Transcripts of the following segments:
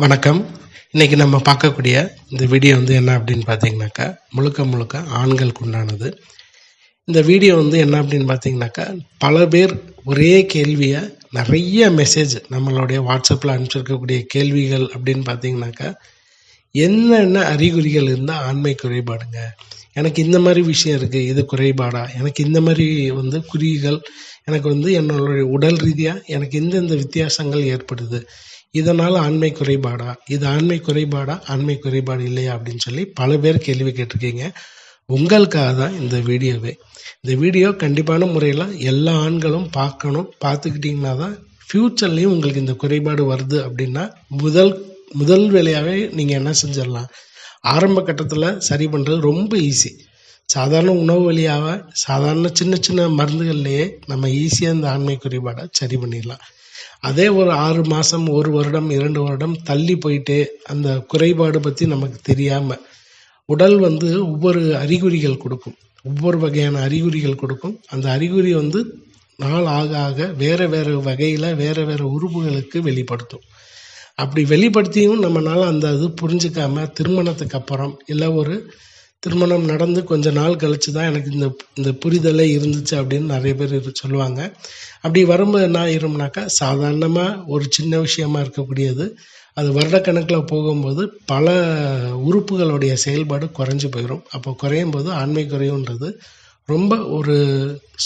வணக்கம். இன்னைக்கு நம்ம பார்க்கக்கூடிய இந்த வீடியோ என்ன அப்படின்னு பார்த்தீங்கன்னாக்கா, முழுக்க முழுக்க ஆண்களுக்கு உண்டானது. இந்த வீடியோ என்ன அப்படின்னு பார்த்தீங்கன்னாக்கா, பல பேர் ஒரே கேள்வியை நிறைய மெசேஜ் நம்மளுடைய வாட்ஸ்அப்பில் அனுப்பிச்சிருக்கக்கூடிய கேள்விகள் அப்படின்னு பார்த்தீங்கன்னாக்கா, என்னென்ன அறிகுறிகள் இருந்தால் ஆண்மை குறைபாடுங்க, எனக்கு இந்த மாதிரி விஷயம் இருக்குது, இது குறைபாடா, எனக்கு இந்த மாதிரி குறிகள், எனக்கு என்னுடைய உடல் ரீதியாக எனக்கு எந்தெந்த வித்தியாசங்கள் ஏற்படுது, இதனால் ஆண்மை குறைபாடா, இது ஆண்மை குறைபாடா, ஆண்மை குறைபாடு இல்லையா அப்படின்னு சொல்லி பல பேர் கேள்வி கேட்டிருக்கீங்க. உங்களுக்காக தான் இந்த வீடியோவே. இந்த வீடியோ கண்டிப்பான முறையில் எல்லா ஆண்களும் பார்க்கணும். பார்த்துக்கிட்டிங்கன்னா தான் ஃப்யூச்சர்லேயும் உங்களுக்கு இந்த குறைபாடு வருது அப்படின்னா முதல் வேலையாகவே நீங்கள் என்ன செஞ்சிடலாம், ஆரம்ப கட்டத்தில் சரி பண்ணுறது ரொம்ப ஈஸி. சாதாரண உணவு வழியாக சாதாரண சின்ன சின்ன மருந்துகள்லேயே நம்ம ஈஸியாக இந்த ஆண்மை குறைபாடை சரி பண்ணிடலாம். அதே ஒரு 6 மாதம், 1 வருடம், 2 வருடம் தள்ளி போயிட்டு அந்த குறைபாடு பற்றி நமக்கு தெரியாமல் உடல் ஒவ்வொரு அறிகுறிகள் கொடுக்கும், ஒவ்வொரு வகையான அறிகுறிகள் கொடுக்கும். அந்த அறிகுறி நாள் ஆக ஆக வேறு வேறு வகையில் வேறு வேறு உறுப்புகளுக்கு வெளிப்படுத்தும். அப்படி வெளிப்படுத்தியும் நம்மளால் அந்த இது புரிஞ்சிக்காமல் திருமணத்துக்கு அப்புறம் இல்லை ஒரு திருமணம் நடந்து கொஞ்ச நாள் கழித்து தான் எனக்கு இந்த புரிதலே இருந்துச்சு அப்படின்னு நிறைய பேர் சொல்லுவாங்க. அப்படி வரும்போது என்ன ஆயிரும்னாக்கா, சாதாரணமாக ஒரு சின்ன விஷயமா இருக்கக்கூடியது அது வருடக்கணக்கில் போகும்போது பல உறுப்புகளுடைய செயல்பாடு குறைஞ்சி போயிடும். அப்போ குறையும் போது ஆண்மை குறைவுன்றது ரொம்ப ஒரு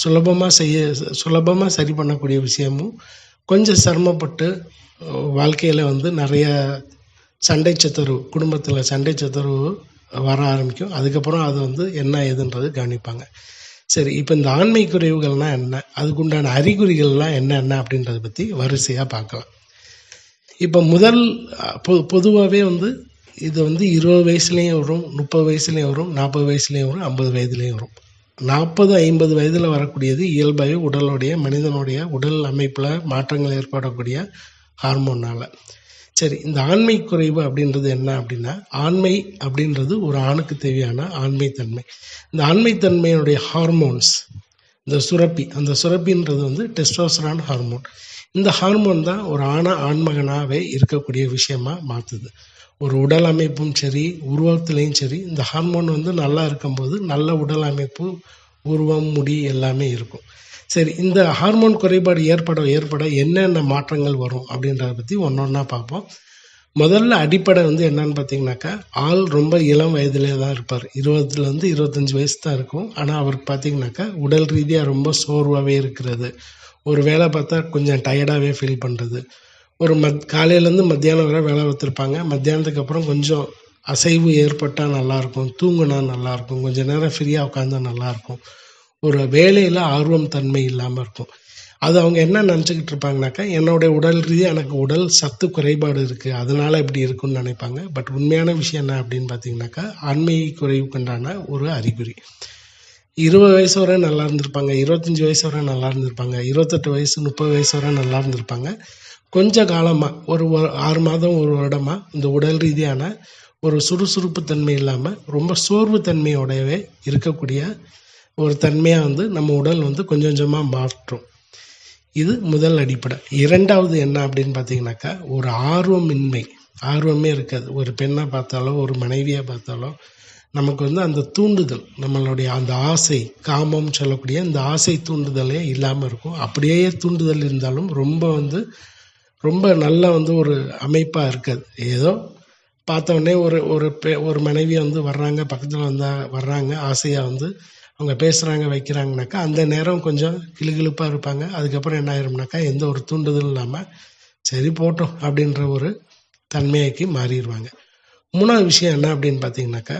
சுலபமாக சரி பண்ணக்கூடிய விஷயமும், கொஞ்சம் சிரமப்பட்டு வாழ்க்கையில் நிறைய சண்டை சச்சரவு, குடும்பத்தில் சண்டை சச்சரவு வர ஆரம்பிக்கும். அதுக்கப்புறம் அது என்ன ஏதுன்றது கவனிப்பாங்க. சரி, இப்போ இந்த ஆண்மை குறைவுகள்னால் என்ன, அதுக்குண்டான அறிகுறிகள்லாம் என்னென்ன அப்படின்றத பற்றி வரிசையாக பார்க்கலாம். இப்போ முதல் பொதுவாகவே இது 20 வயசுலேயும் வரும், 30 வயசுலேயும் வரும், 40 வயசுலேயும் வரும், 50 வயதுலேயும் வரும். 40-50 வயதில் வரக்கூடியது இயல்பாகவே மனிதனுடைய உடல் அமைப்பில் மாற்றங்கள் ஏற்படக்கூடிய ஹார்மோனால். சரி, இந்த ஆண்மை குறைவு அப்படின்றது என்ன அப்படின்னா, ஆண்மை அப்படின்றது ஒரு ஆணுக்கு தேவையான ஆண்மைத்தன்மை. இந்த ஆண்மைத்தன்மையினுடைய ஹார்மோன்ஸ், அந்த சுரப்பின்றது டெஸ்டோஸ்டரான் ஹார்மோன். இந்த ஹார்மோன் தான் ஒரு ஆண்மகனாகவே இருக்கக்கூடிய விஷயமா மாற்றுது. ஒரு உடல் அமைப்பும் சரி, உருவத்திலையும் சரி, இந்த ஹார்மோன் நல்லா இருக்கும்போது நல்ல உடல் அமைப்பு, உருவம், முடி எல்லாமே இருக்கும். சரி, இந்த ஹார்மோன் குறைபாடு ஏற்பட என்னென்ன மாற்றங்கள் வரும் அப்படின்றத பற்றி ஒன்றா பார்ப்போம். முதல்ல அடிப்படை என்னன்னு பார்த்தீங்கன்னாக்கா, ஆள் ரொம்ப இளம் வயதிலே தான் இருப்பார். 20-25 வயசு தான் இருக்கும். ஆனால் அவருக்கு பார்த்தீங்கன்னாக்கா உடல் ரீதியாக ரொம்ப சோர்வாகவே இருக்கிறது, ஒரு வேலை பார்த்தா கொஞ்சம் டயர்டாகவே ஃபீல் பண்ணுறது, ஒரு காலையிலேருந்து மத்தியானம் வரை வேலை பார்த்துருப்பாங்க, மத்தியானத்துக்கு அப்புறம் கொஞ்சம் அசைவு ஏற்பட்டால் நல்லாயிருக்கும், தூங்குனா நல்லாயிருக்கும், கொஞ்சம் நேரம் ஃப்ரீயாக உட்காந்தா நல்லாயிருக்கும், ஒரு வேலையில் ஆர்வம் தன்மை இல்லாமல் இருக்கும். அது அவங்க என்ன நினச்சிக்கிட்டு இருப்பாங்கனாக்கா, என்னுடைய உடல் ரீதியாக எனக்கு உடல் சத்து குறைபாடு இருக்குது, அதனால் இப்படி இருக்குன்னு நினைப்பாங்க. பட் உண்மையான விஷயம் என்ன அப்படின்னு பார்த்தீங்கன்னாக்கா, ஆண்மை குறைவுக்குண்டான ஒரு அறிகுறி. 20 வயசு வரை நல்லா இருந்திருப்பாங்க, 25 வயசு வரை நல்லா இருந்திருப்பாங்க, 28 வயசு 30 வயசு வரை நல்லா இருந்திருப்பாங்க. கொஞ்ச காலமாக ஒரு 6 மாதம் 1 வருடமாக இந்த உடல் ரீதியான ஒரு சுறுசுறுப்பு தன்மை இல்லாமல் ரொம்ப சோர்வு தன்மையோடவே இருக்கக்கூடிய ஒரு தன்மையாக நம்ம உடல் கொஞ்சம் கொஞ்சமாக மாற்றும். இது முதல் அடிப்படை. இரண்டாவது என்ன அப்படின்னு பார்த்தீங்கன்னாக்கா, ஒரு ஆர்வமே இருக்காது. ஒரு பெண்ணை பார்த்தாலோ ஒரு மனைவியை பார்த்தாலோ நமக்கு அந்த தூண்டுதல், நம்மளுடைய அந்த ஆசை, காமம் சொல்லக்கூடிய இந்த ஆசை தூண்டுதலே இல்லாமல் இருக்கும். அப்படியே தூண்டுதல் இருந்தாலும் ரொம்ப நல்லா ஒரு அமைப்பாக இருக்காது. ஏதோ பார்த்தோடனே ஒரு மனைவி வர்றாங்க, பக்கத்தில் வர்றாங்க, ஆசையாக அவங்க பேசுகிறாங்க வைக்கிறாங்கனாக்கா அந்த நேரம் கொஞ்சம் கிளுகிளுப்பாக இருப்பாங்க. அதுக்கப்புறம் என்ன ஆயிரும்னாக்கா, எந்த ஒரு தூண்டுதல் இல்லாமல் சரி போட்டோம் அப்படின்ற ஒரு தன்மைக்கு மாறிடுவாங்க. மூணாவது விஷயம் என்ன அப்படின்னு பார்த்தீங்கன்னாக்கா,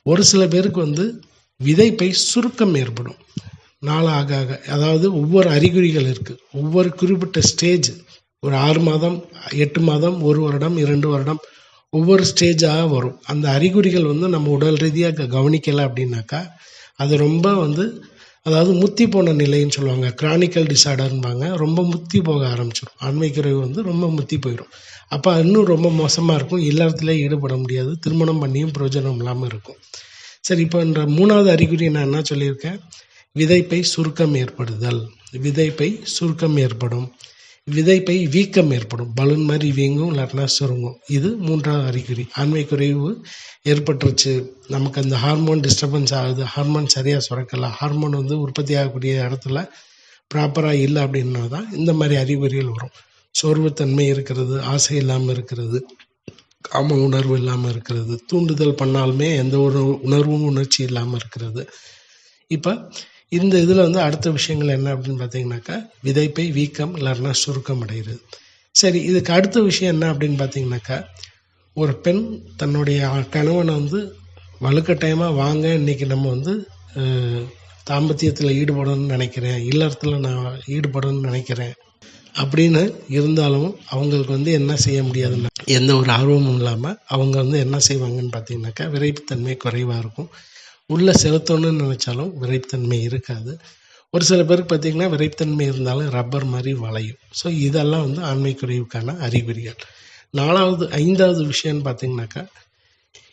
ஒரு சில பேருக்கு விதைப்பை சுருக்கம் ஏற்படும் நாள் ஆக ஆக. அதாவது ஒவ்வொரு அறிகுறிகள் இருக்குது, ஒவ்வொரு குறிப்பிட்ட ஸ்டேஜ், ஒரு 6 மாதம், 8 மாதம், 1 வருடம், 2 வருடம், ஒவ்வொரு ஸ்டேஜாக வரும். அந்த அறிகுறிகள் நம்ம உடல் ரீதியாக கவனிக்கலை அப்படின்னாக்கா அது ரொம்ப அதாவது முத்தி போன நிலைன்னு சொல்லுவாங்க, கிரானிக்கல் டிசார்டர்ன்பாங்க. ரொம்ப முத்தி போக ஆரம்பிச்சிடும். ஆண்மை குறைவு ரொம்ப முத்தி போயிடும். அப்போ இன்னும் ரொம்ப மோசமாக இருக்கும், இல்லறத்துல ஈடுபட முடியாது, திருமணம் பண்ணியும் பிரயோஜனம் இல்லாமல் இருக்கும். சரி, இப்போ இந்த மூணாவது அறிகுறி நான் என்ன சொல்லியிருக்கேன், விதைப்பை சுருக்கம் ஏற்படுதல். விதைப்பை சுருக்கம் ஏற்படும். விதைப்பை வீக்கம் ஏற்படும், பலூன் மாதிரி வீங்கும், இல்லாட்டினா சுருங்கும். இது 3வது அறிகுறி. ஆண்மை குறைவு ஏற்பட்டுருச்சு, நமக்கு அந்த ஹார்மோன் டிஸ்டர்பன்ஸ் ஆகுது, ஹார்மோன் சரியாக சுரக்கலை, ஹார்மோன் வந்து உற்பத்தி ஆகக்கூடிய இடத்துல ப்ராப்பராக இல்லை அப்படின்னா தான் இந்த மாதிரி அறிகுறிகள் வரும். சோர்வுத்தன்மை இருக்கிறது, ஆசை இல்லாமல் இருக்கிறது, காம உணர்வு இல்லாமல் இருக்கிறது, தூண்டுதல் பண்ணாலுமே எந்த ஒரு உணர்வும் உணர்ச்சி இல்லாமல் இருக்கிறது. இப்போ இந்த இதில் வந்து அடுத்த விஷயங்கள் என்ன அப்படின்னு பார்த்தீங்கன்னாக்கா, விதைப்பை வீக்கம் இல்லைன்னா சுருக்கம் அடைகிறது. சரி, இதுக்கு அடுத்த விஷயம் என்ன அப்படின்னு பார்த்தீங்கன்னாக்கா, ஒரு பெண் தன்னுடைய கணவனை வந்து வலுக்கட்டாயமாக வாங்க இன்றைக்கி நம்ம வந்து தாம்பத்தியத்தில் ஈடுபடணும்னு நினைக்கிறேன், இல்லறத்தில் நான் ஈடுபடணும்னு நினைக்கிறேன் அப்படின்னு இருந்தாலும் அவங்களுக்கு வந்து என்ன செய்ய முடியாதுன்னா, எந்த ஒரு ஆர்வமும் இல்லாமல் அவங்க வந்து என்ன செய்வாங்கன்னு பார்த்தீங்கன்னாக்கா, விரைப்புத்தன்மை குறைவாக இருக்கும். உள்ளே செலுத்தணும்னு நினச்சாலும் விரைப்புத்தன்மை இருக்காது. ஒரு சில பேருக்கு பார்த்திங்கன்னா விரைப்புத்தன்மை இருந்தாலும் ரப்பர் மாதிரி வளையும். ஸோ இதெல்லாம் வந்து ஆண்மை குறைவுக்கான அறிகுறிகள். 5வது விஷயம்னு பார்த்திங்கனாக்கா,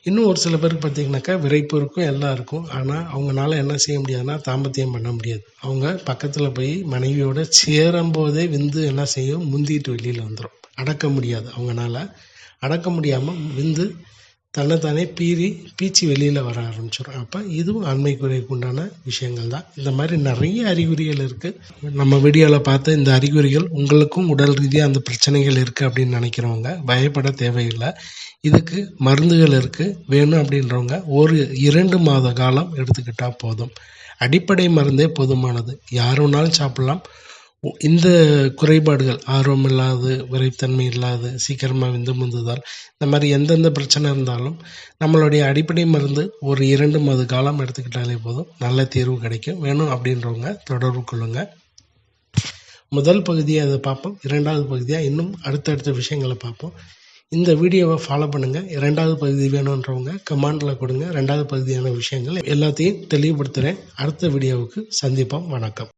இன்னும் ஒரு சில பேருக்கு பார்த்திங்கனாக்கா விரைப்பு இருக்கும், எல்லாம் இருக்கும். ஆனால் அவங்களால என்ன செய்ய முடியாதுன்னா தாம்பத்தியம் பண்ண முடியாது. அவங்க பக்கத்தில் போய் மனைவியோட சேரும்போதே விந்து என்ன செய்யும், முந்திட்டு வெளியில் வந்துடும். அடக்க முடியாது, அவங்களால அடக்க முடியாமல் விந்து தன்னைத்தானே பீச்சி வெளியில் வர ஆரம்பிச்சிடும். அப்போ இதுவும் ஆண்மை குறைவுக்கு உண்டான விஷயங்கள் தான். இந்த மாதிரி நிறைய அறிகுறிகள் இருக்குது. நம்ம வீடியோவில் பார்த்த இந்த அறிகுறிகள் உங்களுக்கும் உடல் ரீதியாக அந்த பிரச்சனைகள் இருக்குது அப்படின்னு நினைக்கிறவங்க பயப்பட தேவையில்லை. இதுக்கு மருந்துகள் இருக்குது. வேணும் அப்படின்றவங்க ஒரு 2 மாத காலம் எடுத்துக்கிட்டால் போதும். அடிப்படை மருந்தே போதுமானது. யார் வேணாலும் சாப்பிட்லாம். இந்த குறைபாடுகள், ஆர்வம் இல்லாது, விரைப்புத்தன்மை இல்லாது, சீக்கிரமாக விந்து முந்துதல், இந்த மாதிரி எந்தெந்த பிரச்சனை இருந்தாலும் நம்மளுடைய அடிப்படை மருந்து ஒரு 2 மாத காலம் எடுத்துக்கிட்டாலே போதும், நல்ல தீர்வு கிடைக்கும். வேணும் அப்படின்றவங்க தொடர்பு கொள்ளுங்கள். முதல் பகுதியை அதை பார்ப்போம். 2வது பகுதியாக இன்னும் அடுத்தடுத்த விஷயங்களை பார்ப்போம். இந்த வீடியோவை ஃபாலோ பண்ணுங்கள். 2வது பகுதி வேணுன்றவங்க கமெண்டில் கொடுங்க. 2வது பகுதியான விஷயங்கள் எல்லாத்தையும் தெளிவுபடுத்துகிறேன். அடுத்த வீடியோவுக்கு சந்திப்போம். வணக்கம்.